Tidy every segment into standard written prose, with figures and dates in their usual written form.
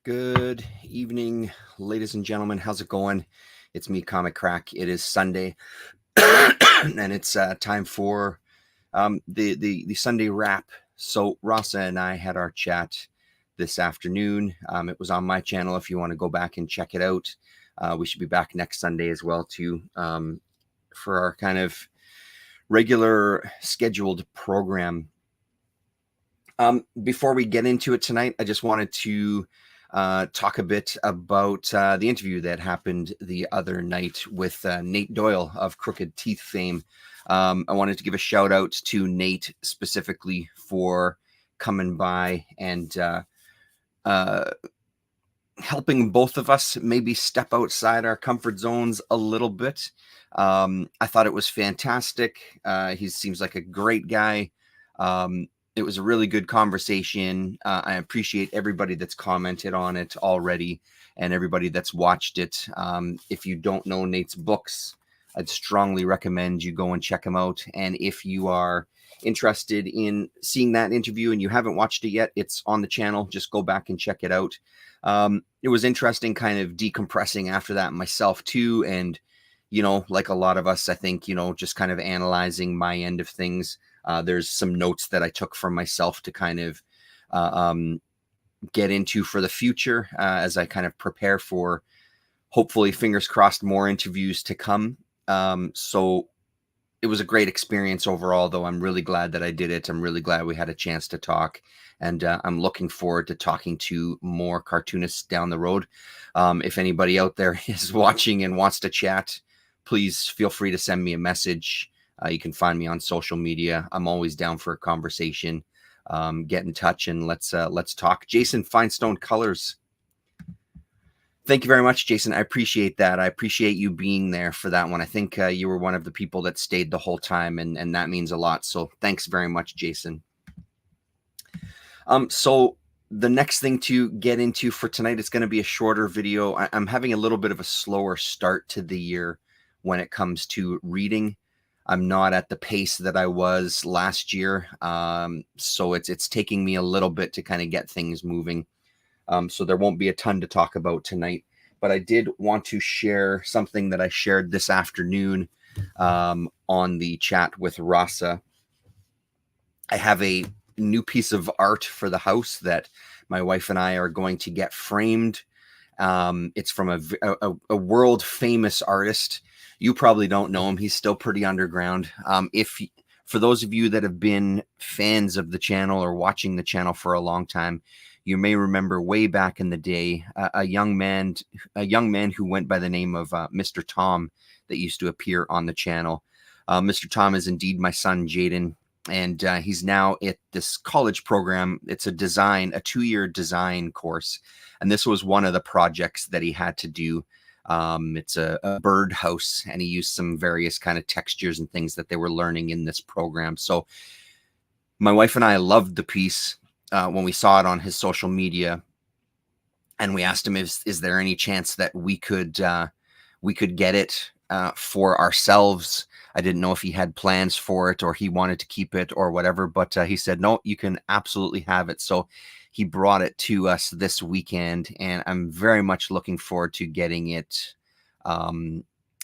Good evening, ladies and gentlemen. How's it going? It's me, Comic Crack. It is Sunday, and it's time for the Sunday wrap. So Rasa and I had our chat this afternoon. It was on my channel. If you want to go back and check it out, we should be back next Sunday as well too, for our kind of regular scheduled program. Before we get into it tonight, I just wanted to talk a bit about the interview that happened the other night with Nate Doyle of Crooked Teeth fame. I wanted to give a shout out to Nate specifically for coming by and helping both of us maybe step outside our comfort zones a little bit. I thought it was fantastic. He seems like a great guy. It was a really good conversation. I appreciate everybody that's commented on it already and everybody that's watched it. If you don't know Nate's books, I'd strongly recommend you go and check them out. And if you are interested in seeing that interview and you haven't watched it yet, it's on the channel. Just go back and check it out. It was interesting kind of decompressing after that myself too. And, like a lot of us, I think, just kind of analyzing my end of things. There's some notes that I took from myself to kind of get into for the future as I kind of prepare for, hopefully, fingers crossed, more interviews to come. So it was a great experience overall, though. I'm really glad that I did it. I'm really glad we had a chance to talk. And I'm looking forward to talking to more cartoonists down the road. If anybody out there is watching and wants to chat, please feel free to send me a message. You can find me on social media. I'm always down for a conversation. Get in touch and let's talk. Jason Finestone Colors. Thank you very much, Jason. I appreciate that. I appreciate you being there for that one. I think you were one of the people that stayed the whole time, and that means a lot. So thanks very much, Jason. So the next thing to get into for tonight is going to be a shorter video. I'm having a little bit of a slower start to the year when it comes to reading. I'm not at the pace that I was last year. So it's taking me a little bit to kind of get things moving. So there won't be a ton to talk about tonight, but I did want to share something that I shared this afternoon on the chat with Rasa. I have a new piece of art for the house that my wife and I are going to get framed. It's from a world famous artist. You probably don't know him. He's still pretty underground. For those of you that have been fans of the channel or watching the channel for a long time, you may remember way back in the day, a young man who went by the name of Mr. Tom that used to appear on the channel. Mr. Tom is indeed my son, Jaden, and he's now at this college program. It's a 2-year design course. And this was one of the projects that he had to do. It's a bird house, and he used some various kind of textures and things that they were learning in this program. So my wife and I loved the piece when we saw it on his social media, and we asked him, is there any chance that we could get it for ourselves? I didn't know if he had plans for it or he wanted to keep it or whatever, but he said, no, you can absolutely have it. So he brought it to us this weekend, and I'm very much looking forward to getting it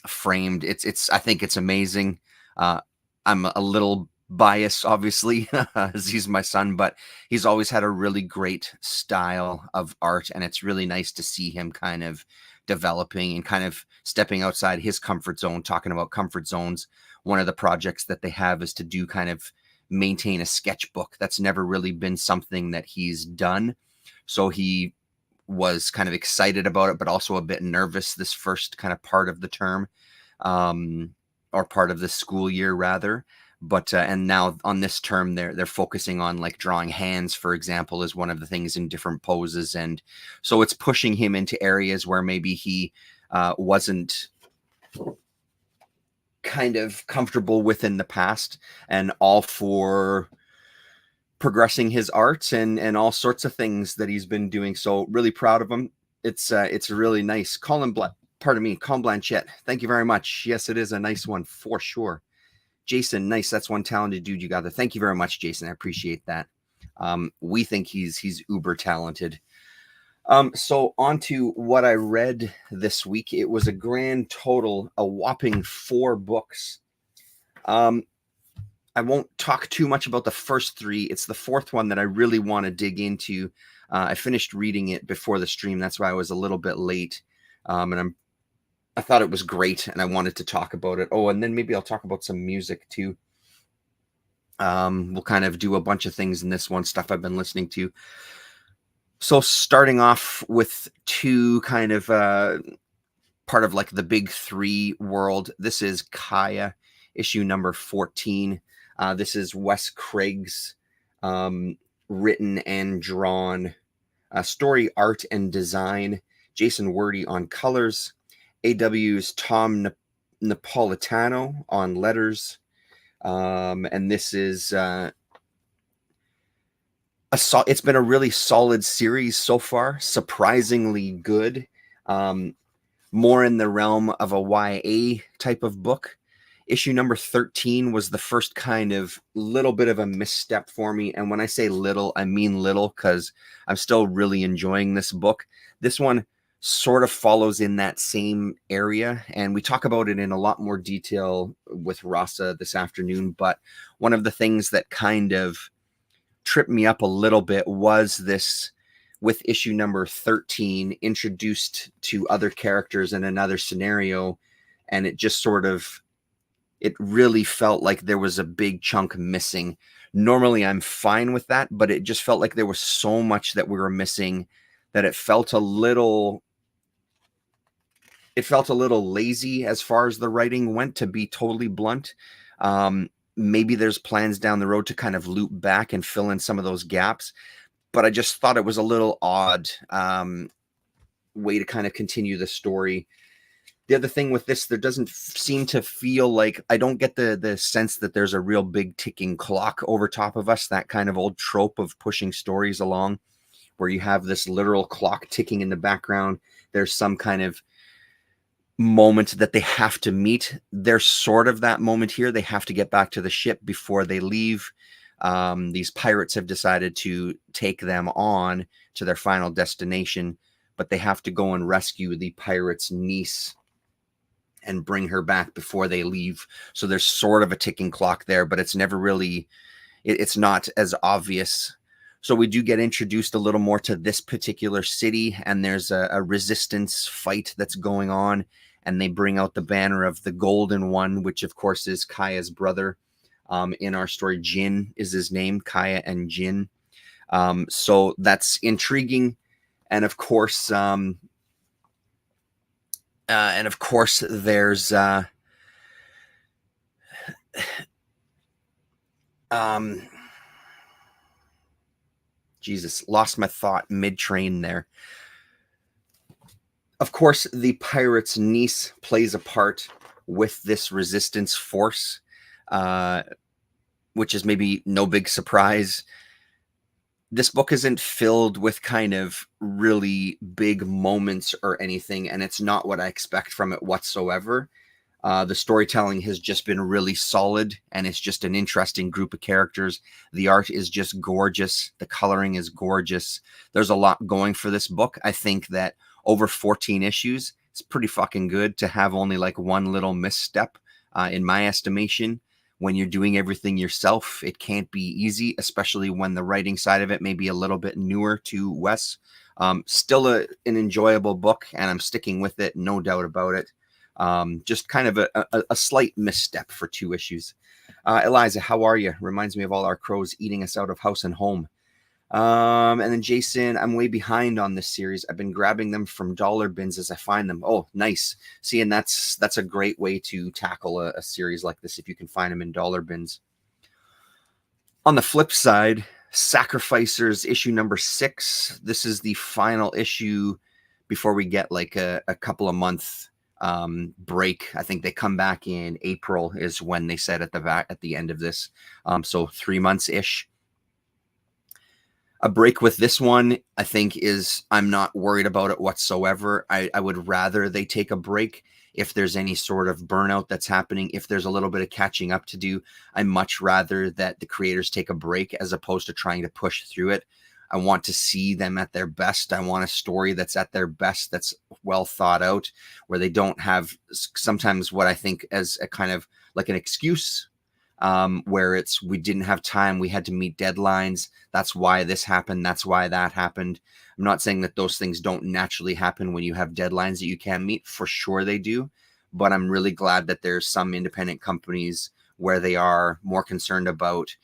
framed. I think it's amazing. I'm a little biased, obviously, as he's my son, but he's always had a really great style of art, and it's really nice to see him kind of developing and kind of stepping outside his comfort zone. Talking about comfort zones, one of the projects that they have is to do kind of maintain a sketchbook. That's never really been something that he's done. So he was kind of excited about it, but also a bit nervous this first kind of part of the term, or part of the school year rather. But and now on this term, they're focusing on like drawing hands, for example, is one of the things in different poses. And so it's pushing him into areas where maybe he wasn't kind of comfortable with in the past, and all for progressing his art and all sorts of things that he's been doing. So really proud of him. It's really nice. Colin Blanchette. Thank you very much. Yes, it is a nice one for sure. Jason, nice. That's one talented dude you got there. Thank you very much, Jason. I appreciate that. We think he's uber talented. So on to what I read this week. It was a grand total, a whopping 4 books. I won't talk too much about the first 3. It's the 4th one that I really want to dig into. I finished reading it before the stream. That's why I was a little bit late. And I thought it was great, and I wanted to talk about it. Oh, and then maybe I'll talk about some music too. We'll kind of do a bunch of things in this one, stuff I've been listening to. So starting off with 2 kind of part of like the big 3 world. This is Kaya, issue number 14. This is Wes Craig's written and drawn story, art, and design. Jason Wordie on colors. AW's Tom Napolitano on letters. And this is it's been a really solid series so far, surprisingly good. More in the realm of a YA type of book. Issue number 13 was the first kind of little bit of a misstep for me. And when I say little, I mean little, because I'm still really enjoying this book. This one sort of follows in that same area, and we talk about it in a lot more detail with Rasa this afternoon. But one of the things that kind of tripped me up a little bit was this, with issue number 13, introduced to other characters in another scenario, and it just sort of, it really felt like there was a big chunk missing. Normally I'm fine with that, but it just felt like there was so much that we were missing that it felt a little lazy as far as the writing went, to be totally blunt. Maybe there's plans down the road to kind of loop back and fill in some of those gaps, but I just thought it was a little odd way to kind of continue the story. The other thing with this, there doesn't seem to feel like, I don't get the sense that there's a real big ticking clock over top of us, that kind of old trope of pushing stories along, where you have this literal clock ticking in the background. There's some kind of moment that they have to meet. There's sort of that moment here. They have to get back to the ship before they leave. These pirates have decided to take them on to their final destination, but they have to go and rescue the pirate's niece and bring her back before they leave. So there's sort of a ticking clock there, but it's never really, it's not as obvious. So we do get introduced a little more to this particular city, and there's a resistance fight that's going on, and they bring out the banner of the Golden One, which of course is Kaya's brother. In our story, Jin is his name, Kaya and Jin. So that's intriguing. And of course, there's Jesus, lost my thought mid-train there. Of course, the pirate's niece plays a part with this resistance force, which is maybe no big surprise. This book isn't filled with kind of really big moments or anything, and it's not what I expect from it whatsoever. The storytelling has just been really solid, and it's just an interesting group of characters. The art is just gorgeous. The coloring is gorgeous. There's a lot going for this book. I think that over 14 issues, it's pretty fucking good to have only like one little misstep, in my estimation. When you're doing everything yourself, it can't be easy, especially when the writing side of it may be a little bit newer to Wes. Still an enjoyable book, and I'm sticking with it, no doubt about it. Just kind of a slight misstep for 2 issues. Eliza, how are you? Reminds me of all our crows eating us out of house and home. And then Jason, I'm way behind on this series. I've been grabbing them from dollar bins as I find them. Oh, nice. See, and that's a great way to tackle a series like this, if you can find them in dollar bins. On the flip side, Sacrificers issue number 6. This is the final issue before we get like a couple of months break. I think they come back in April is when they said at the end of this. So 3 months ish. A break with this one, I think, is, I'm not worried about it whatsoever. I would rather they take a break if there's any sort of burnout that's happening. If there's a little bit of catching up to do, I much rather that the creators take a break as opposed to trying to push through it. I want to see them at their best. I want a story that's at their best, that's well thought out, where they don't have sometimes what I think as a kind of like an excuse, where it's we didn't have time, we had to meet deadlines. That's why this happened. That's why that happened. I'm not saying that those things don't naturally happen when you have deadlines that you can't meet. For sure they do. But I'm really glad that there's some independent companies where they are more concerned about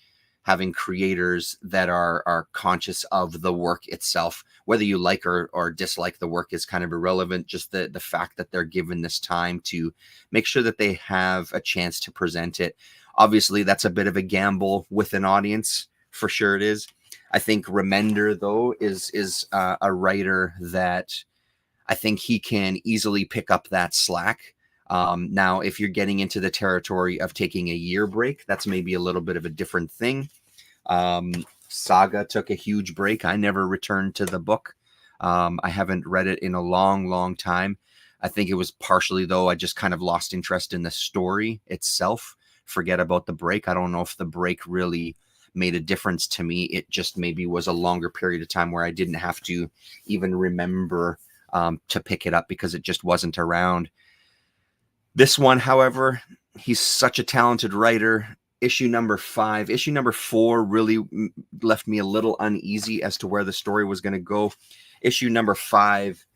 having creators that are conscious of the work itself. Whether you like or dislike the work is kind of irrelevant. Just the fact that they're given this time to make sure that they have a chance to present it. Obviously, that's a bit of a gamble with an audience. For sure it is. I think Remender, though, is a writer that I think he can easily pick up that slack. Now, if you're getting into the territory of taking a year break, that's maybe a little bit of a different thing. Saga took a huge break. I never returned to the book. I haven't read it in a long, long time. I think it was partially, though, I just kind of lost interest in the story itself. Forget about the break. I don't know if the break really made a difference to me. It just maybe was a longer period of time where I didn't have to even remember to pick it up because it just wasn't around. This one, however, he's such a talented writer. Issue number 5, issue number 4 really left me a little uneasy as to where the story was going to go. Issue number 5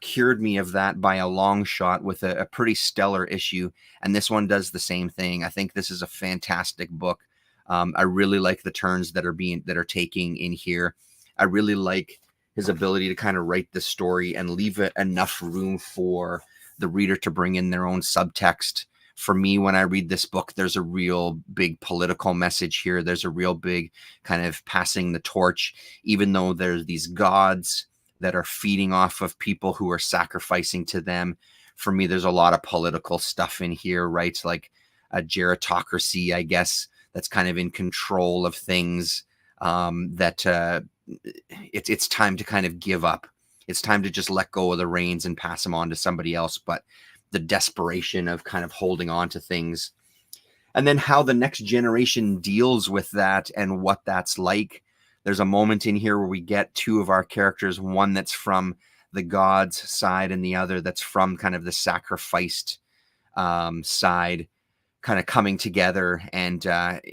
cured me of that by a long shot with a pretty stellar issue. And this one does the same thing. I think this is a fantastic book. I really like the turns that are taking in here. I really like his ability to kind of write the story and leave it enough room for the reader to bring in their own subtext. For me, when I read this book, there's a real big political message here. There's a real big kind of passing the torch, even though there's these gods that are feeding off of people who are sacrificing to them. For me, there's a lot of political stuff in here, right? Like a gerontocracy, I guess, that's kind of in control of things, that it's time to kind of give up. It's time to just let go of the reins and pass them on to somebody else. But the desperation of kind of holding on to things, and then how the next generation deals with that and what that's like. There's a moment in here where we get two of our characters, one that's from the gods side and the other that's from kind of the sacrificed side, kind of coming together, and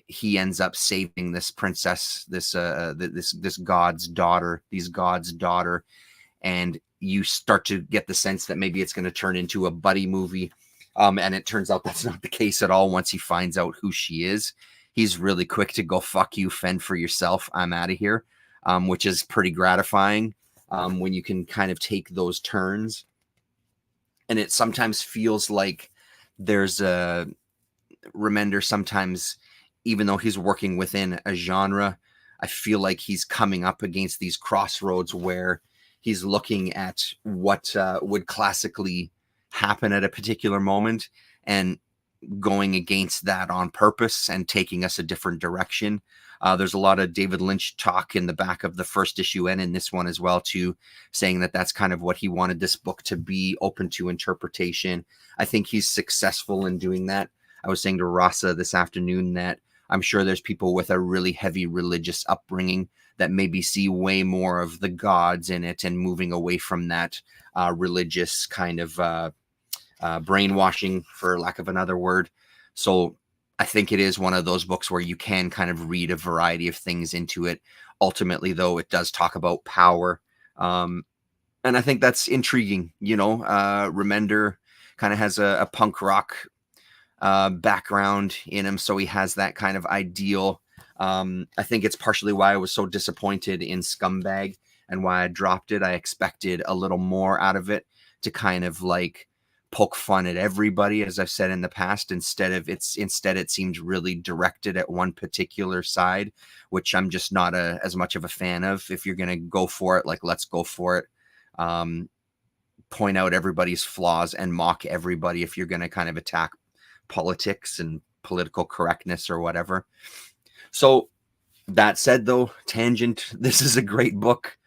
he ends up saving this princess, this god's daughter, and you start to get the sense that maybe it's going to turn into a buddy movie, and it turns out that's not the case at all. Once he finds out who she is, he's really quick to go, fuck you, fend for yourself, I'm out of here, which is pretty gratifying when you can kind of take those turns. And it sometimes feels like there's a Remender sometimes, even though he's working within a genre, I feel like he's coming up against these crossroads where he's looking at what would classically happen at a particular moment and going against that on purpose and taking us a different direction. There's a lot of David Lynch talk in the back of the first issue and in this one as well, too, saying that that's kind of what he wanted this book to be, open to interpretation. I think he's successful in doing that. I was saying to Rasa this afternoon that I'm sure there's people with a really heavy religious upbringing that maybe see way more of the gods in it and moving away from that religious kind of brainwashing, for lack of another word. So I think it is one of those books where you can kind of read a variety of things into it. Ultimately, though, it does talk about power. And I think that's intriguing. You know, Remender kind of has a punk rock background in him, so he has that kind of ideal. I think it's partially why I was so disappointed in Scumbag and why I dropped it. I expected a little more out of it, to kind of like poke fun at everybody, as I've said in the past. Instead, it seems really directed at one particular side, which I'm just not as much of a fan of. If you're going to go for it, like, let's go for it. Point out everybody's flaws and mock everybody if you're going to kind of attack politics and political correctness or whatever. So that said, though, tangent, this is a great book.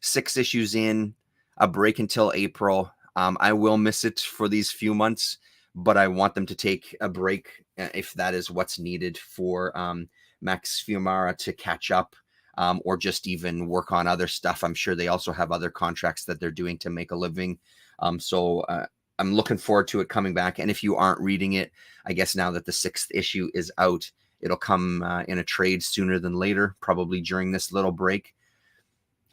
6 issues in, a break until April. I will miss it for these few months, but I want them to take a break if that is what's needed for Max Fiumara to catch up. or just even work on other stuff. I'm sure they also have other contracts that they're doing to make a living. So I'm looking forward to it coming back. And if you aren't reading it, I guess now that the 6th issue is out, it'll come in a trade sooner than later, probably during this little break.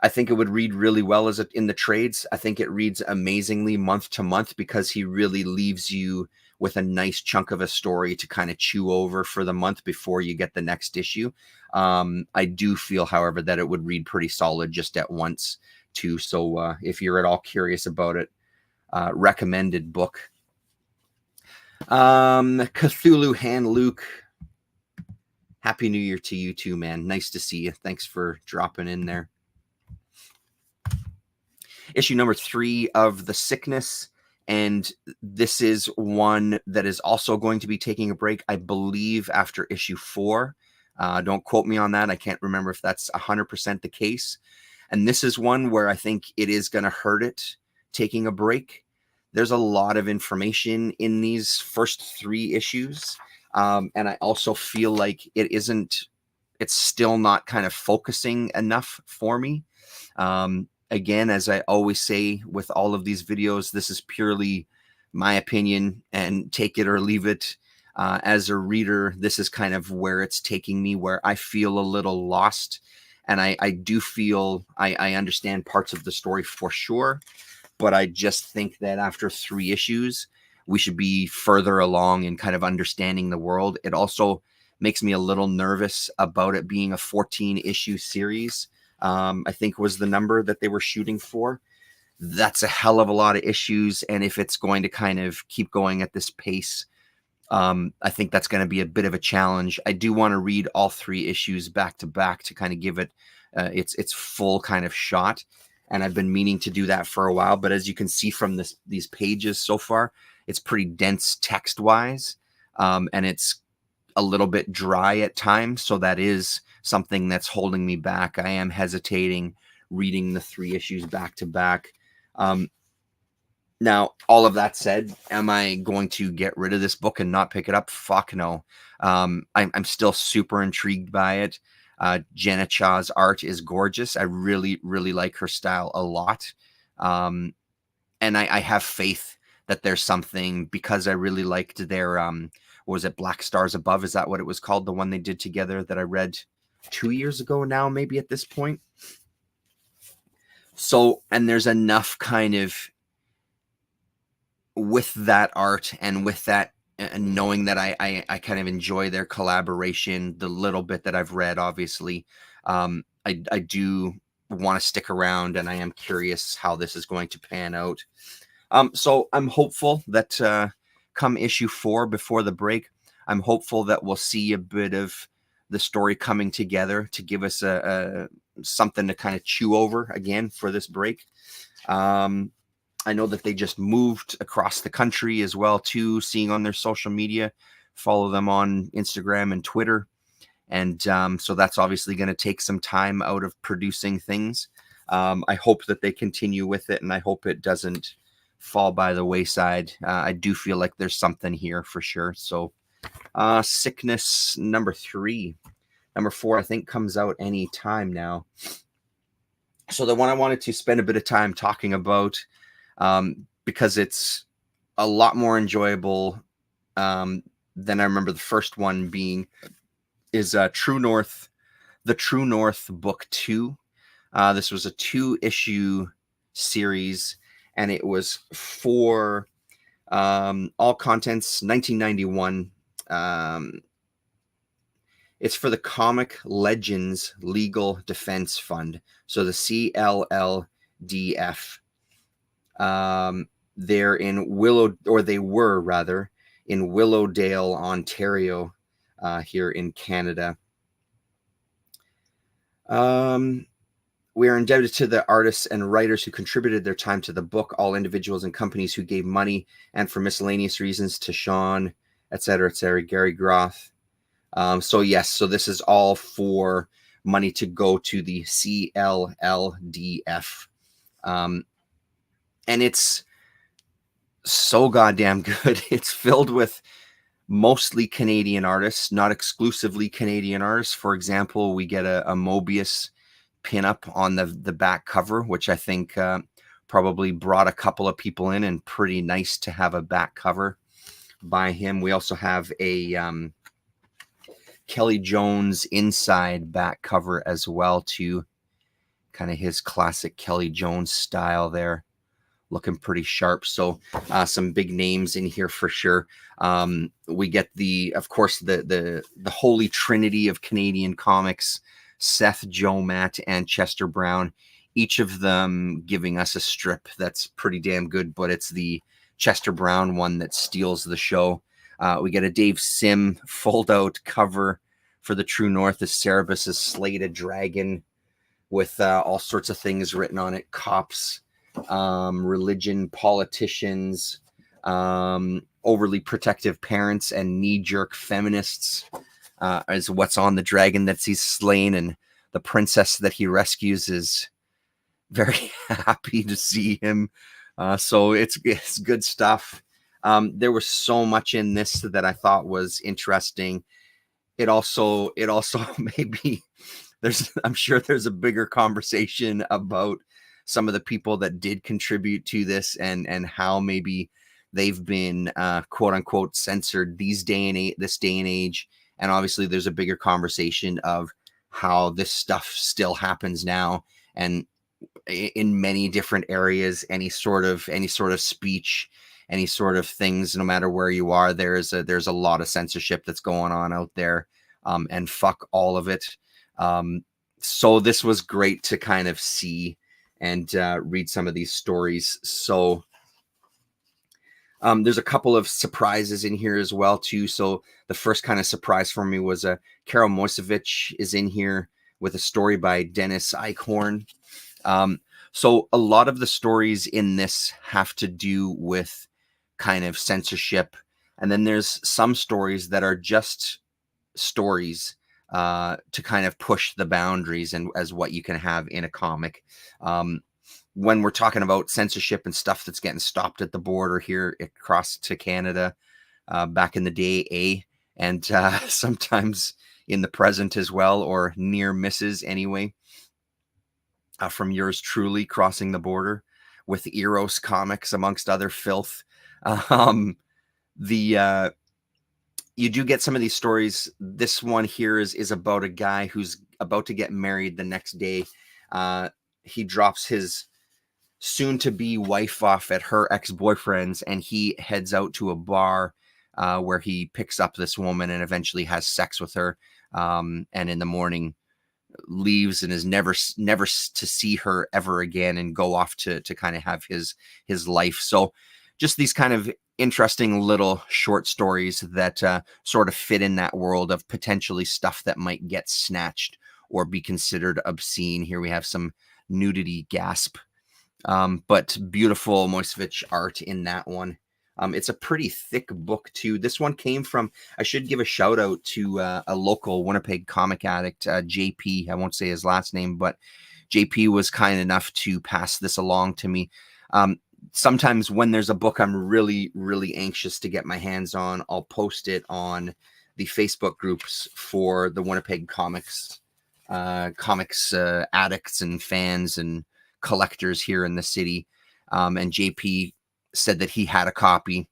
I think it would read really well as in the trades. I think it reads amazingly month to month because he really leaves you with a nice chunk of a story to kind of chew over for the month before you get the next issue. I do feel, however, that it would read pretty solid just at once too. So if you're at all curious about it, recommended book. Cthulhu Hand Luke. Happy New Year to you too, man. Nice to see you. Thanks for dropping in there. Issue number 3 of The Sickness, and this is one that is also going to be taking a break, I believe, after issue 4. Don't quote me on that. I can't remember if that's 100% the case. And this is one where I think it is going to hurt it taking a break. There's a lot of information in these first 3 issues, and I also feel like it's still not kind of focusing enough for me. Again, as I always say with all of these videos, this is purely my opinion, and take it or leave it. As a reader, this is kind of where it's taking me, where I feel a little lost. And I do feel I understand parts of the story for sure, but I just think that after 3 issues, we should be further along in kind of understanding the world. It also makes me a little nervous about it being a 14-issue series. I think was the number that they were shooting for. That's a hell of a lot of issues. And if it's going to kind of keep going at this pace, I think that's going to be a bit of a challenge. I do want to read all 3 issues back to back to kind of give it its full kind of shot. And I've been meaning to do that for a while. But as you can see from these pages so far, it's pretty dense text-wise. And it's a little bit dry at times. So that is something that's holding me back. I am hesitating reading the 3 issues back to back. Now, all of that said, am I going to get rid of this book and not pick it up? Fuck no. I'm still super intrigued by it. Jenna Cha's art is gorgeous. I really, really like her style a lot. And I have faith that there's something, because I really liked their, what was it, Black Stars Above? Is that what it was called? The one they did together that I read 2 years ago now, maybe at this point. So, and there's enough kind of with that art and with that, and knowing that I kind of enjoy their collaboration, the little bit that I've read, obviously, I do want to stick around, and I am curious how this is going to pan out. So I'm hopeful that come issue 4 before the break, I'm hopeful that we'll see a bit of the story coming together to give us something to kind of chew over again for this break. I know that they just moved across the country as well too, seeing on their social media. Follow them on Instagram and Twitter. And so that's obviously going to take some time out of producing things. I hope that they continue with it, and I hope it doesn't fall by the wayside. I do feel like there's something here for sure. So Sickness number 3. Number 4, I think, comes out any time now. So the one I wanted to spend a bit of time talking about, because it's a lot more enjoyable than I remember the first one being, is True North, the True North Book 2. This was a 2-issue series, and it was for all contents 1991. It's for the Comic Legends Legal Defense Fund, so the CLLDF. They're in they were rather in Willowdale, Ontario, here in Canada. We are indebted to the artists and writers who contributed their time to the book, all individuals and companies who gave money, and for miscellaneous reasons to Sean, etc., Gary Groth. So yes, so this is all for money to go to the CLLDF. And it's so goddamn good. It's filled with mostly Canadian artists, not exclusively Canadian artists. For example, we get a Mobius pinup on the back cover, which I think probably brought a couple of people in, and pretty nice to have a back cover by him. We also have a Kelly Jones inside back cover as well, too. Kind of his classic Kelly Jones style there, looking pretty sharp. So some big names in here for sure. We get of course, the holy trinity of Canadian comics: Seth, Joe, Matt, and Chester Brown. Each of them giving us a strip that's pretty damn good, but it's the Chester Brown one that steals the show. We get a Dave Sim fold-out cover for the True North as Cerebus has slayed a dragon, with all sorts of things written on it: cops, religion, politicians, overly protective parents, and knee-jerk feminists is what's on the dragon that he's slain. And the princess that he rescues is very happy to see him. So it's good stuff. There was so much in this that I thought was interesting. It also maybe I'm sure there's a bigger conversation about some of the people that did contribute to this, and how maybe they've been quote unquote censored this day and age. And obviously there's a bigger conversation of how this stuff still happens now, and in many different areas. Any sort of speech, any sort of things, no matter where you are, there's a lot of censorship that's going on out there, and fuck all of it. So this was great to kind of see and read some of these stories. So there's a couple of surprises in here as well too. So the first kind of surprise for me was Karol Moisevich is in here with a story by Dennis Eichhorn. So a lot of the stories in this have to do with kind of censorship, and then there's some stories that are just stories to kind of push the boundaries and as what you can have in a comic. When we're talking about censorship and stuff that's getting stopped at the border here across to Canada, back in the day, and sometimes in the present as well, or near misses anyway, from yours truly crossing the border with Eros Comics, amongst other filth. You do get some of these stories. This one here is about a guy who's about to get married the next day. He drops his soon-to-be wife off at her ex-boyfriend's, and he heads out to a bar where he picks up this woman and eventually has sex with her, and in the morning leaves and is never to see her ever again, and go off to kind of have his life. So just these kind of interesting little short stories that sort of fit in that world of potentially stuff that might get snatched or be considered obscene. Here we have some nudity, gasp, but beautiful Moisevich art in that one. It's a pretty thick book too. This one came from, I should give a shout out to a local Winnipeg comic addict, JP. I won't say his last name, but JP was kind enough to pass this along to me. Sometimes when there's a book I'm really, really anxious to get my hands on, I'll post it on the Facebook groups for the Winnipeg comics addicts and fans and collectors here in the city. And JP said that he had a copy,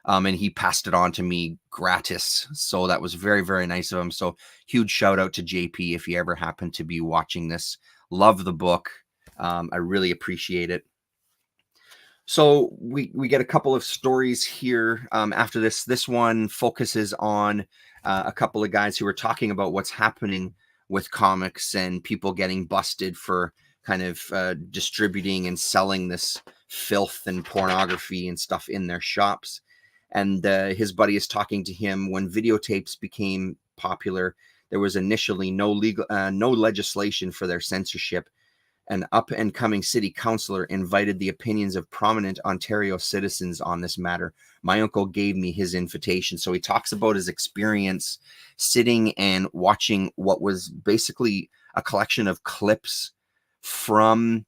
and he passed it on to me gratis. So that was very, very nice of him. So huge shout out to JP if you ever happen to be watching this. Love the book. I really appreciate it. So we get a couple of stories here after this. This one focuses on a couple of guys who are talking about what's happening with comics and people getting busted for kind of distributing and selling this filth and pornography and stuff in their shops. And his buddy is talking to him when videotapes became popular. There was initially no legislation for their censorship. An up-and-coming city councillor invited the opinions of prominent Ontario citizens on this matter. My uncle gave me his invitation. So he talks about his experience sitting and watching what was basically a collection of clips from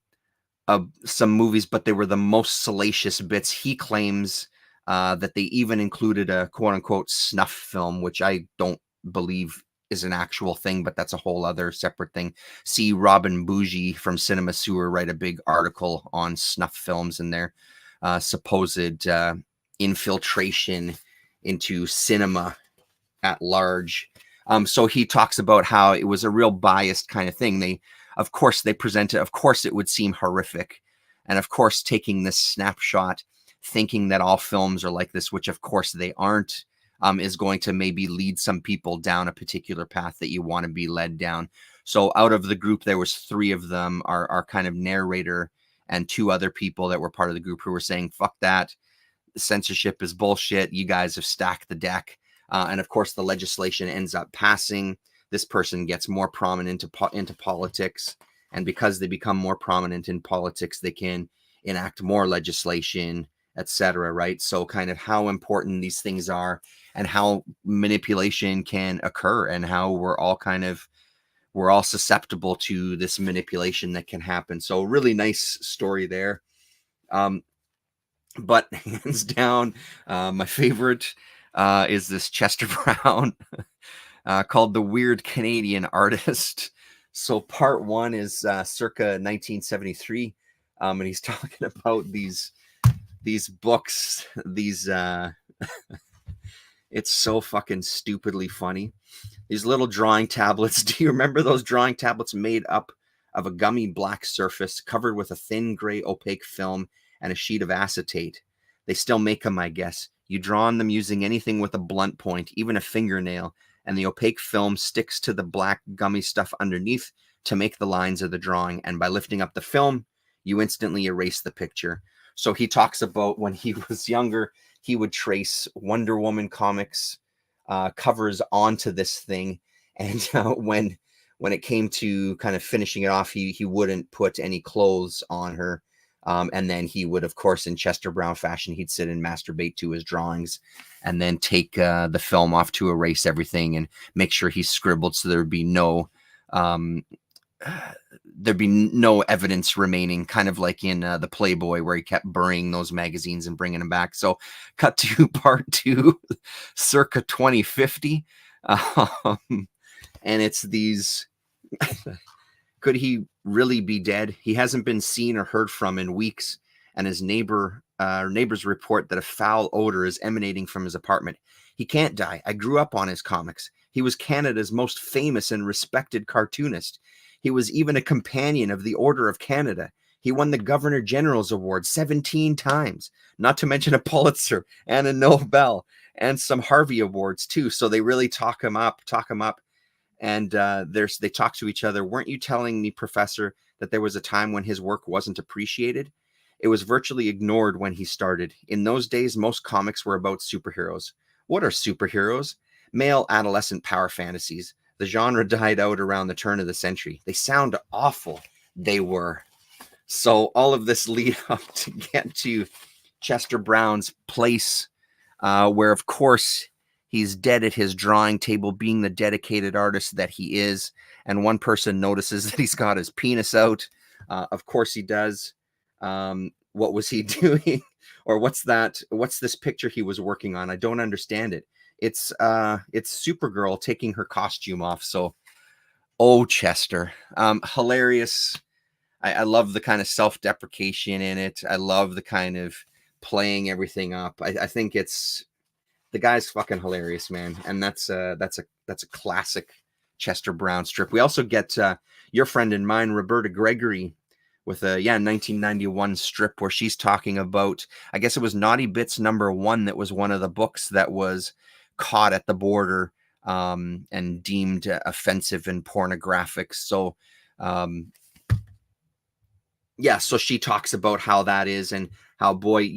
some movies, but they were the most salacious bits. He claims that they even included a quote-unquote snuff film, which I don't believe is an actual thing, but that's a whole other separate thing. See Robin Bougie from Cinema Sewer write a big article on snuff films and their supposed infiltration into cinema at large. So he talks about how it was a real biased kind of thing. Of course, they presented, of course, it would seem horrific. And of course, taking this snapshot, thinking that all films are like this, which of course they aren't, is going to maybe lead some people down a particular path that you want to be led down. So out of the group, there was 3 of them, our kind of narrator and 2 other people that were part of the group who were saying, fuck that. Censorship is bullshit. You guys have stacked the deck. And of course, the legislation ends up passing. This person gets more prominent into politics. And because they become more prominent in politics, they can enact more legislation, etc. Right? So kind of how important these things are and how manipulation can occur and how we're all susceptible to this manipulation that can happen. So really nice story there. But hands down, my favorite is this Chester Brown called The Weird Canadian Artist. So part 1 is circa 1973. And he's talking about these books, it's so fucking stupidly funny. These little drawing tablets. Do you remember those drawing tablets made up of a gummy black surface covered with a thin gray opaque film and a sheet of acetate? They still make them, I guess. You draw on them using anything with a blunt point, even a fingernail, and the opaque film sticks to the black gummy stuff underneath to make the lines of the drawing. And by lifting up the film, you instantly erase the picture. So he talks about when he was younger, he would trace Wonder Woman comics covers onto this thing. And when it came to kind of finishing it off, he wouldn't put any clothes on her. And then he would, of course, in Chester Brown fashion, he'd sit and masturbate to his drawings and then take the film off to erase everything and make sure he scribbled so there'd be no evidence remaining, kind of like in the Playboy where he kept burying those magazines and bringing them back. So cut to part 2, circa 2050. And it's these... Could he really be dead? He hasn't been seen or heard from in weeks, and his neighbors report that a foul odor is emanating from his apartment. He can't die. I grew up on his comics. He was Canada's most famous and respected cartoonist. He was even a companion of the Order of Canada. He won the Governor General's Award 17 times, not to mention a Pulitzer and a Nobel and some Harvey Awards too. So they really talk him up. And they talk to each other. Weren't you telling me, Professor, that there was a time when his work wasn't appreciated? It was virtually ignored when he started. In those days, most comics were about superheroes. What are superheroes? Male adolescent power fantasies. The genre died out around the turn of the century. They sound awful. They were. So all of this lead up to get to Chester Brown's place, where, of course, he's dead at his drawing table, being the dedicated artist that he is. And one person notices that he's got his penis out. Of course he does. What was he doing? Or what's this picture he was working on? I don't understand it. It's Supergirl taking her costume off. So, oh, Chester, hilarious. I love the kind of self-deprecation in it. I love the kind of playing everything up. I think the guy's fucking hilarious, man. And that's a classic Chester Brown strip. We also get your friend and mine, Roberta Gregory, with a 1991 strip where she's talking about, I guess it was Naughty Bits #1 that was one of the books that was caught at the border and deemed offensive and pornographic. So so she talks about how that is and how, boy,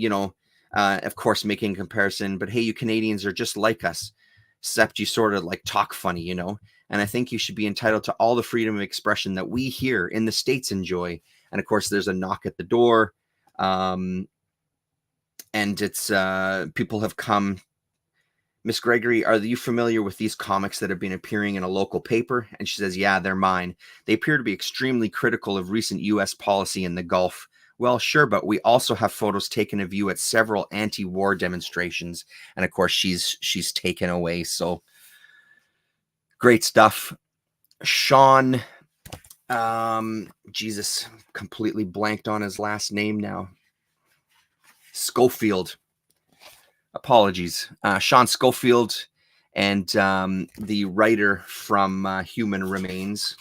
of course, making comparison, but hey, you Canadians are just like us, except you sort of like talk funny, and I think you should be entitled to all the freedom of expression that we here in the States enjoy. And of course, there's a knock at the door, and it's people have come. Miss Gregory, are you familiar with these comics that have been appearing in a local paper? And she says, yeah, they're mine. They appear to be extremely critical of recent U.S. policy in the Gulf. Well, sure, but we also have photos taken of you at several anti-war demonstrations, and of course she's taken away. So great stuff. Sean, Jesus, completely blanked on his last name now. Schofield. Apologies. Sean Schofield, and the writer from Human Remains.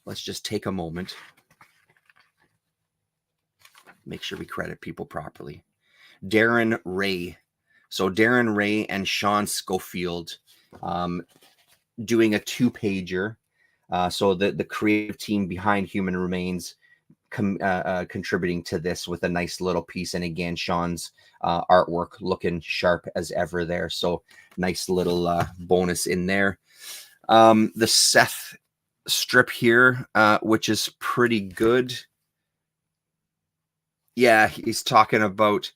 Let's just take a moment. Make sure we credit people properly. Darren Ray. So Darren Ray and Sean Schofield doing a 2-pager. So the creative team behind Human Remains contributing to this with a nice little piece. And again, Sean's artwork looking sharp as ever there. So nice little bonus in there. The Seth strip here, which is pretty good. Yeah, he's talking about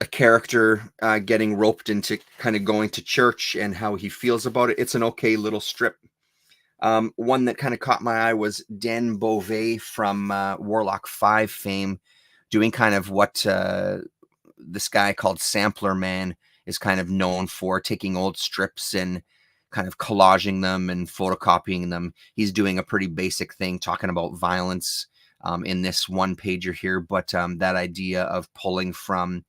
a character getting roped into kind of going to church and how he feels about it. It's an okay little strip. One that kind of caught my eye was Dan Beauvais from Warlock 5 fame, doing kind of what this guy called Sampler Man is kind of known for, taking old strips and kind of collaging them and photocopying them. He's doing a pretty basic thing, talking about violence in this 1-pager here, but that idea of pulling from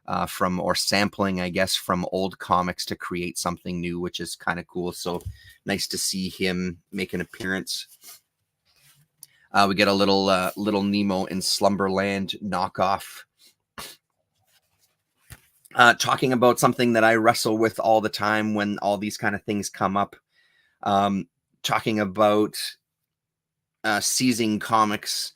or sampling, I guess, from old comics to create something new, which is kind of cool. So nice to see him make an appearance. We get a little Nemo in Slumberland knockoff. Talking about something that I wrestle with all the time when all these kind of things come up. Talking about seizing comics.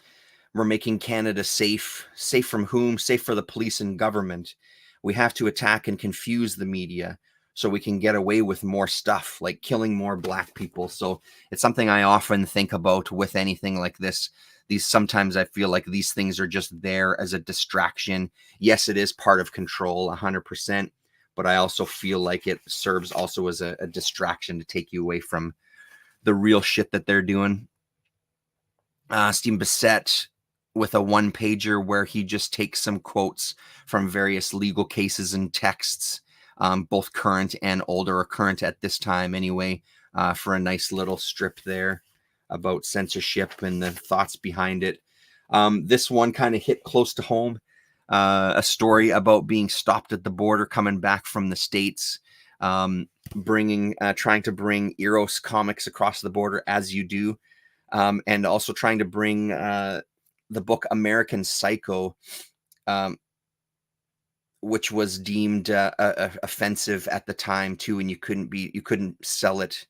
We're making Canada safe. Safe from whom? Safe for the police and government. We have to attack and confuse the media so we can get away with more stuff, like killing more Black people. So it's something I often think about with anything like this. Sometimes I feel like these things are just there as a distraction. Yes, it is part of control, 100%, but I also feel like it serves also as a distraction to take you away from the real shit that they're doing. Steve Bissett with a 1-pager where he just takes some quotes from various legal cases and texts, both current and older, or current at this time anyway, for a nice little strip there about censorship and the thoughts behind it. This one kind of hit close to home. A story about being stopped at the border, coming back from the States, trying to bring Eros comics across the border, as you do, and also trying to bring the book American Psycho, which was deemed offensive at the time too, and you couldn't sell it.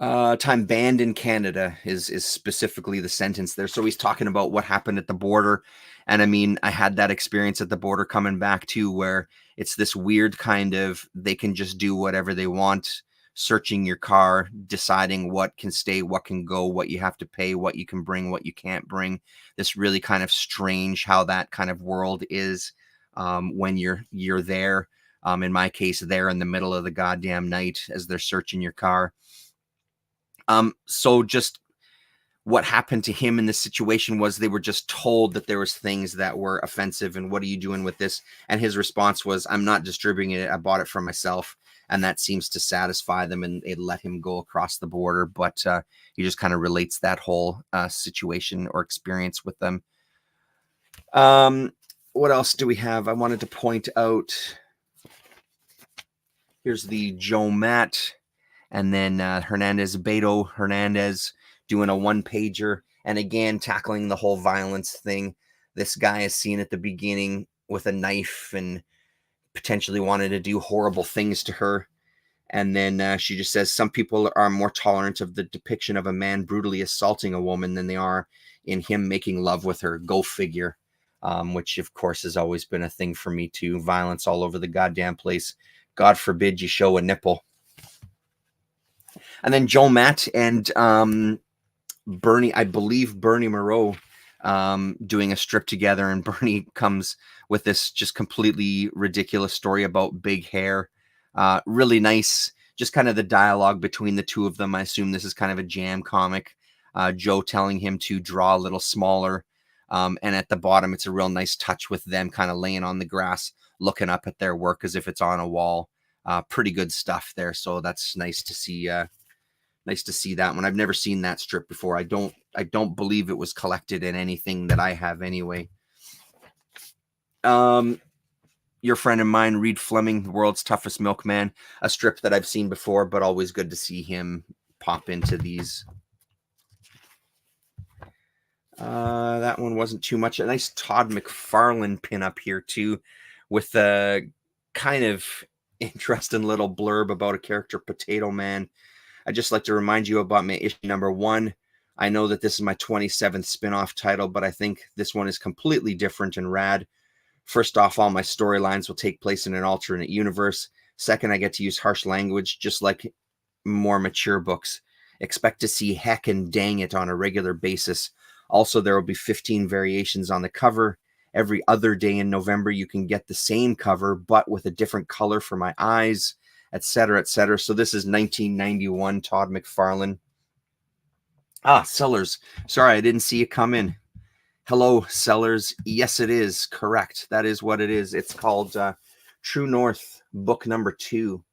Time banned in Canada is specifically the sentence there. So he's talking about what happened at the border. And I mean, I had that experience at the border coming back too, where it's this weird kind of, they can just do whatever they want, searching your car, deciding what can stay, what can go, what you have to pay, what you can bring, what you can't bring. This really kind of strange how that kind of world is when you're there. In my case, there in the middle of the goddamn night as they're searching your car. So just what happened to him in this situation was they were just told that there was things that were offensive, and what are you doing with this? And his response was, I'm not distributing it. I bought it for myself. And that seems to satisfy them, and they let him go across the border. But he just kind of relates that whole situation or experience with them. What else do we have? I wanted to point out, here's the Joe Matt, and then Beto Hernandez doing a 1-pager. And again, tackling the whole violence thing. This guy is seen at the beginning with a knife and potentially wanted to do horrible things to her. And then she just says, some people are more tolerant of the depiction of a man brutally assaulting a woman than they are in him making love with her. Go figure. Which, of course, has always been a thing for me, too. Violence all over the goddamn place. God forbid you show a nipple. And then Joe Matt and Bernie, I believe Bernie Moreau, doing a strip together, and Bernie comes with this just completely ridiculous story about big hair. Really nice, just kind of the dialogue between the two of them. I assume this is kind of a jam comic. Joe telling him to draw a little smaller. And at the bottom, it's a real nice touch with them kind of laying on the grass, looking up at their work as if it's on a wall. Pretty good stuff there. So that's nice to see. Nice to see that one. I've never seen that strip before. I don't believe it was collected in anything that I have anyway. Your friend of mine, Reed Fleming, The World's Toughest Milkman, a strip that I've seen before, but always good to see him pop into these. That one wasn't too much. A nice Todd McFarlane pin up here too, with a kind of interesting little blurb about a character, Potato Man. I'd just like to remind you about my issue number 1. I know that this is my 27th spin-off title, but I think this one is completely different and rad. First off, all my storylines will take place in an alternate universe. Second, I get to use harsh language, just like more mature books. Expect to see heck and dang it on a regular basis. Also, there will be 15 variations on the cover. Every other day in November, you can get the same cover, but with a different color for my eyes, etc., etc. So this is 1991 Todd McFarlane. Sellers. Sorry, I didn't see you come in. Hello, Sellers. Yes, it is. Correct. That is what it is. It's called True North, book number 2.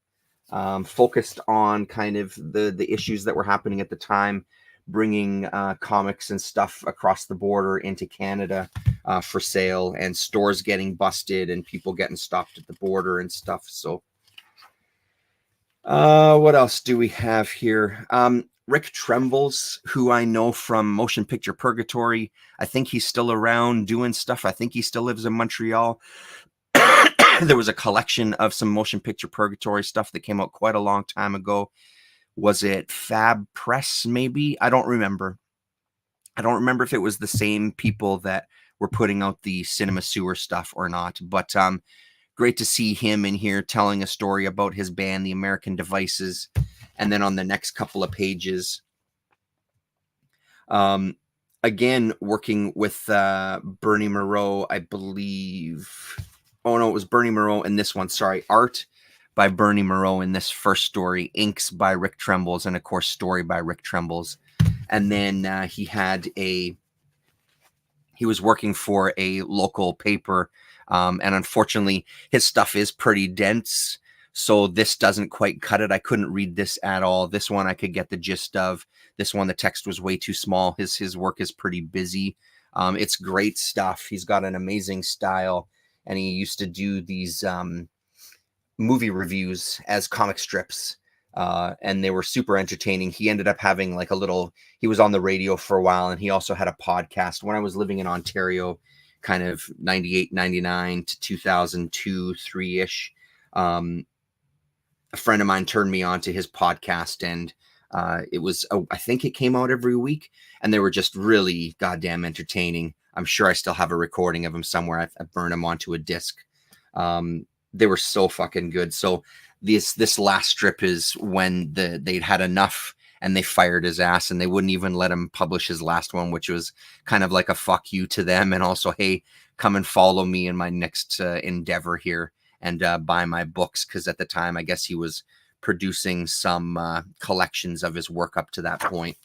Focused on kind of the issues that were happening at the time, bringing comics and stuff across the border into Canada for sale, and stores getting busted and people getting stopped at the border and stuff. So what else do we have here? Rick Trembles, who I know from Motion Picture Purgatory. I think he's still around doing stuff. I think he still lives in Montreal. There was a collection of some Motion Picture Purgatory stuff that came out quite a long time ago. Was it Fab Press, maybe? I don't remember. I don't remember if it was the same people that were putting out the Cinema Sewer stuff or not. But great to see him in here telling a story about his band, The American Devices. And then on the next couple of pages, again, working with Bernie Moreau, I believe. Oh, no, it was Bernie Moreau in this one. Sorry. Art by Bernie Moreau in this first story. Inks by Rick Trembles. And, of course, story by Rick Trembles. And then he was working for a local paper. And unfortunately, his stuff is pretty dense. So this doesn't quite cut it. I couldn't read this at all. This one I could get the gist of. This one, the text was way too small. His work is pretty busy. It's great stuff. He's got an amazing style. And he used to do these movie reviews as comic strips. And they were super entertaining. He ended up having like he was on the radio for a while, and he also had a podcast. When I was living in Ontario, kind of 98, 99 to 2002, 3-ish, a friend of mine turned me on to his podcast, and it was, I think it came out every week, and they were just really goddamn entertaining. I'm sure I still have a recording of them somewhere. I burned them onto a disc. They were so fucking good. So this last strip is when they'd had enough and they fired his ass, and they wouldn't even let him publish his last one, which was kind of like a fuck you to them. And also, hey, come and follow me in my next endeavor here and buy my books. Because at the time, I guess he was producing some collections of his work up to that point,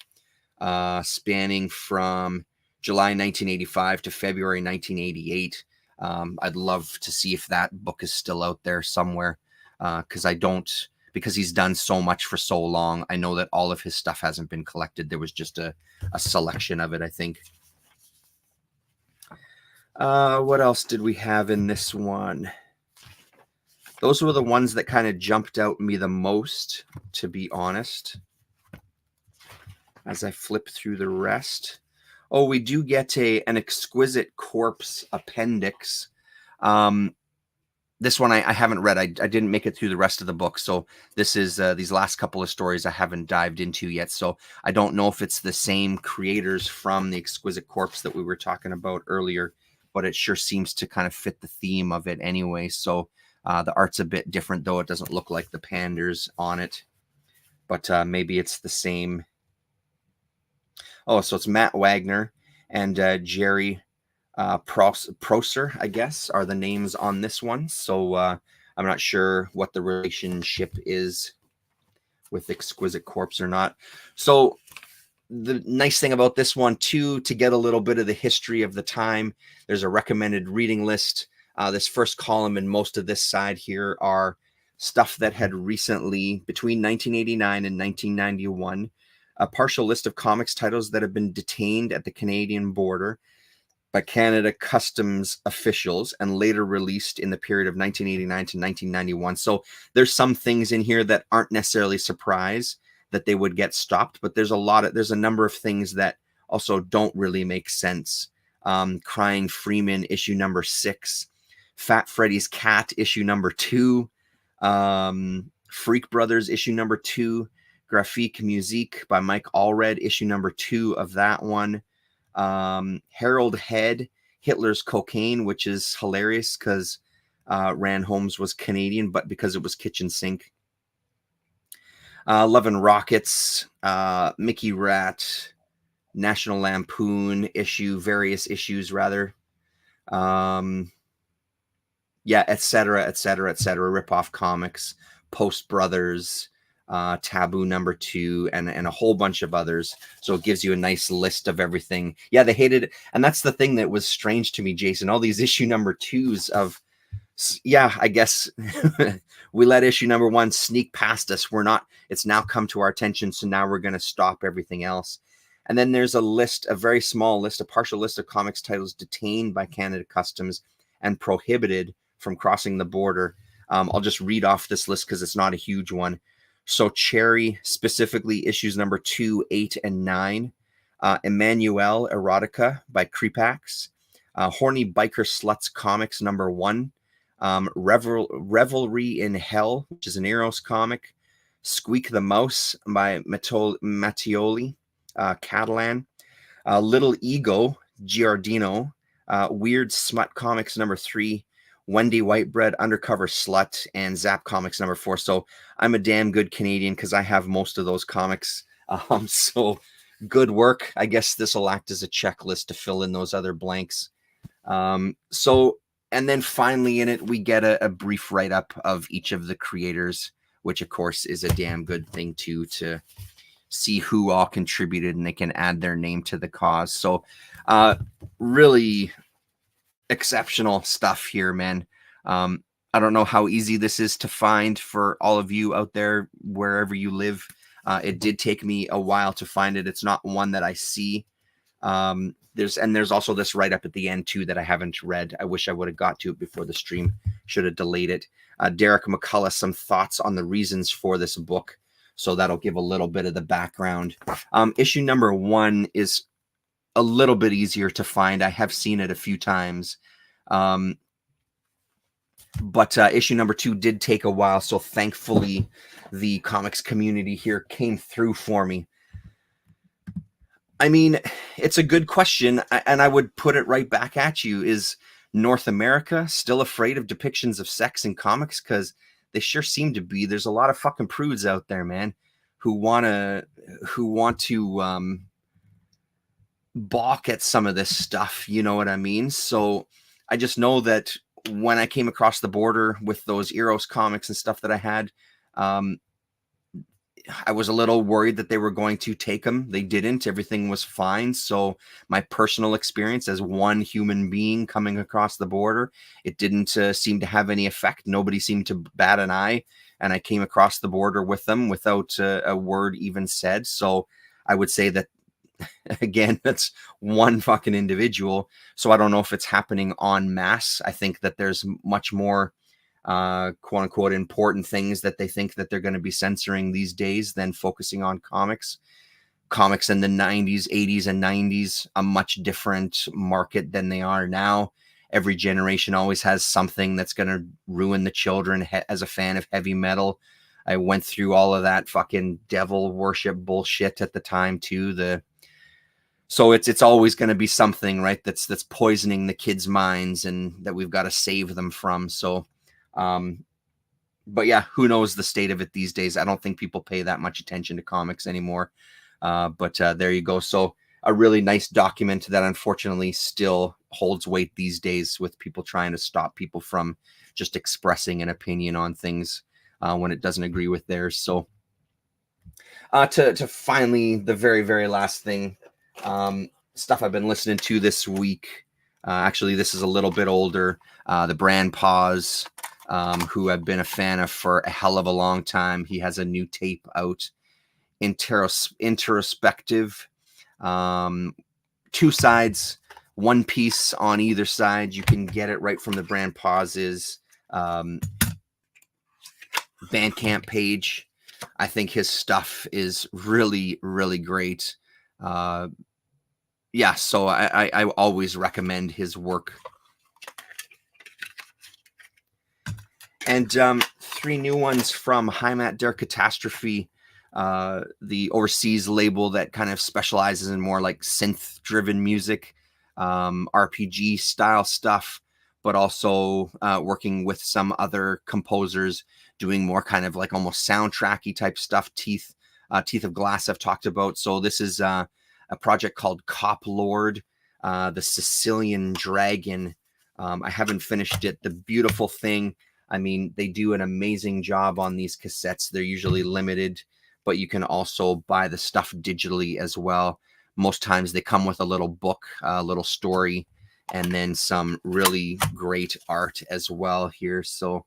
spanning from July 1985 to February 1988. I'd love to see if that book is still out there somewhere, because he's done so much for so long. I know that all of his stuff hasn't been collected. There was just a selection of it, I think. What else did we have in this one? Those were the ones that kind of jumped out me the most, to be honest, as I flip through the rest. Oh, we do get an Exquisite Corpse appendix. This one I haven't read. I didn't make it through the rest of the book. So this is these last couple of stories I haven't dived into yet. So I don't know if it's the same creators from the Exquisite Corpse that we were talking about earlier, but it sure seems to kind of fit the theme of it anyway. So the art's a bit different, though. It doesn't look like the panders on it, but maybe it's the same. Oh, so it's Matt Wagner and Jerry Prosser, I guess, are the names on this one. So I'm not sure what the relationship is with Exquisite Corpse or not. So the nice thing about this one too, to get a little bit of the history of the time, there's a recommended reading list. This first column and most of this side here are stuff that had recently, between 1989 and 1991, a partial list of comics titles that have been detained at the Canadian border by Canada Customs officials and later released in the period of 1989 to 1991. So there's some things in here that aren't necessarily surprise that they would get stopped, but there's a number of things that also don't really make sense. Crying Freeman issue number 6, Fat Freddy's Cat issue number 2, Freak Brothers issue number 2, Graphique Musique by Mike Allred issue number 2 of that one. Harold Head, Hitler's Cocaine, which is hilarious because Rand Holmes was Canadian, but because it was kitchen sink. Love and Rockets, Mickey Rat, National Lampoon issue, various issues rather. Yeah, etc., etc., etc. Rip-Off Comics, Post Brothers, Taboo number 2, and a whole bunch of others. So it gives you a nice list of everything. Yeah, they hated it. And that's the thing that was strange to me, Jason. All these issue number 2s of, yeah, I guess we let issue number 1 sneak past us. It's now come to our attention. So now we're going to stop everything else. And then there's a very small list, a partial list of comics titles detained by Canada Customs and prohibited from crossing the border. I'll just read off this list because it's not a huge one. So Cherry, specifically issues number 2, 8, and 9. Emmanuel Erotica by Creepax. Horny Biker Sluts Comics number 1. Revelry in Hell, which is an Eros comic. Squeak the Mouse by Mattioli, Catalan. Little Ego, Giardino. Weird Smut Comics number 3. Wendy Whitebread, Undercover Slut, and Zap Comics number 4. So I'm a damn good Canadian because I have most of those comics. So good work. I guess this will act as a checklist to fill in those other blanks. And then finally in it, we get a brief write-up of each of the creators, which of course is a damn good thing too, to see who all contributed and they can add their name to the cause. So really exceptional stuff here, man. I don't know how easy this is to find for all of you out there, wherever you live. It did take me a while to find it. It's not one that I see. There's also this right up at the end too that I haven't read. I wish I would have got to it before the stream. Should have delayed it. Derek McCullough, some thoughts on the reasons for this book. So that'll give a little bit of the background. Issue number 1 is a little bit easier to find. I have seen it a few times. But issue number 2 did take a while. So thankfully the comics community here came through for me. I mean, it's a good question. And I would put it right back at you. Is North America still afraid of depictions of sex in comics? Because they sure seem to be. There's a lot of fucking prudes out there, man, who want to balk at some of this stuff, you know what I mean? So I just know that when I came across the border with those Eros comics and stuff that I had, I was a little worried that they were going to take them. They didn't. Everything was fine. So my personal experience as one human being coming across the border, it didn't seem to have any effect. Nobody seemed to bat an eye, and I came across the border with them without a word even said. So I would say that, again, that's one fucking individual. So I don't know if it's happening en masse. I think that there's much more quote unquote important things that they think that they're going to be censoring these days than focusing on comics. Comics in the 90s, 80s, and 90s, a much different market than they are now. Every generation always has something that's going to ruin the children. As a fan of heavy metal, I went through all of that fucking devil worship bullshit at the time too. So it's always going to be something, right, that's poisoning the kids' minds and that we've got to save them from. So but yeah, who knows the state of it these days? I don't think people pay that much attention to comics anymore. But there you go. So a really nice document that unfortunately still holds weight these days, with people trying to stop people from just expressing an opinion on things when it doesn't agree with theirs. So To finally the very, very last thing, stuff I've been listening to this week. Actually, this is a little bit older. The Brand Pause, who I've been a fan of for a hell of a long time. He has a new tape out, Introspective. Two sides, one piece on either side. You can get it right from the Brand Pause's Bandcamp page. I think his stuff is really, really great. Yeah, so I always recommend his work. And 3 new ones from Heimat der Katastrophe, the overseas label that kind of specializes in more like synth-driven music, RPG style stuff, but also working with some other composers doing more kind of like almost soundtracky type stuff. Teeth of Glass I've talked about. So this is a project called Cop Lord, the Sicilian Dragon. I haven't finished it. The beautiful thing, I mean, they do an amazing job on these cassettes. They're usually limited, but you can also buy the stuff digitally as well. Most times they come with a little book, a little story, and then some really great art as well here. So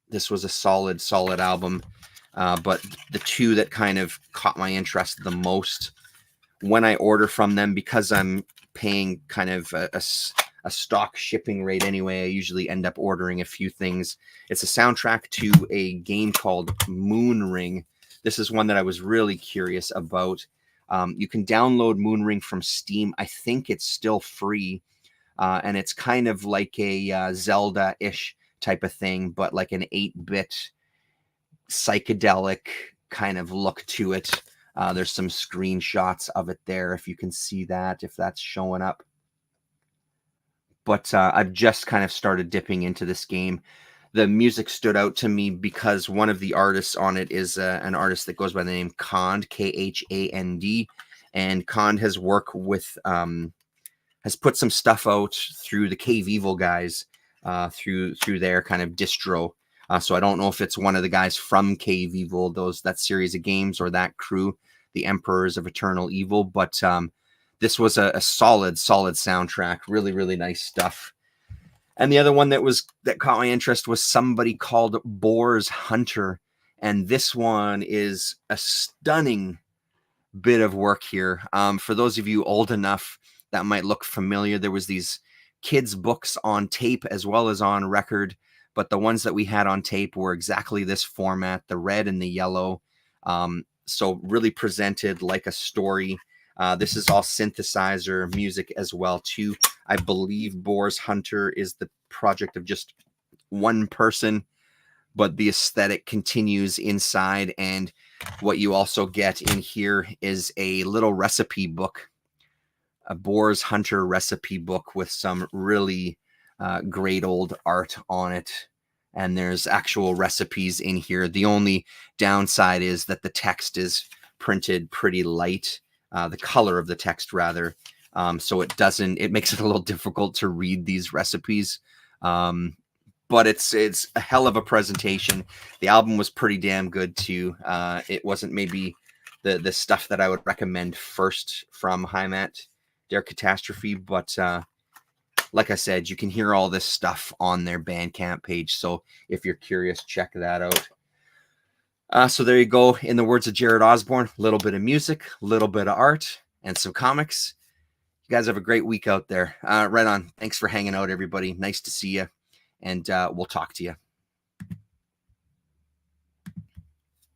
this was a solid album. But the 2 that kind of caught my interest the most when I order from them, because I'm paying kind of a stock shipping rate anyway, I usually end up ordering a few things. It's a soundtrack to a game called Moon Ring. This is one that I was really curious about. You can download Moon Ring from Steam. I think it's still free, and it's kind of like a Zelda-ish type of thing, but like an 8-bit psychedelic kind of look to it. There's some screenshots of it there, if you can see that, if that's showing up. But I've just kind of started dipping into this game. The music stood out to me because one of the artists on it is an artist that goes by the name Khand, Khand, and Khand has worked with, has put some stuff out through the Cave Evil guys, through their kind of distro. So I don't know if it's one of the guys from Cave Evil, that series of games, or that crew, the Emperors of Eternal Evil. But this was a solid soundtrack. Really, really nice stuff. And the other one that caught my interest was somebody called Boar's Hunter. And this one is a stunning bit of work here. For those of you old enough, that might look familiar. There was these kids' books on tape as well as on record, but the ones that we had on tape were exactly this format, the red and the yellow. So really presented like a story. This is all synthesizer music as well too. I believe Boar's Hunter is the project of just one person, but the aesthetic continues inside. And what you also get in here is a little recipe book, a Boar's Hunter recipe book with some really great old art on it. And there's actual recipes in here. The only downside is that the text is printed pretty light, the color of the text rather. So it makes it a little difficult to read these recipes. But it's a hell of a presentation. The album was pretty damn good too. It wasn't maybe the stuff that I would recommend first from Heimat der Katastrophe, but like I said, you can hear all this stuff on their Bandcamp page. So if you're curious, check that out. So there you go. In the words of Jared Osborne, a little bit of music, a little bit of art, and some comics. You guys have a great week out there. Right on. Thanks for hanging out, everybody. Nice to see you. And we'll talk to you.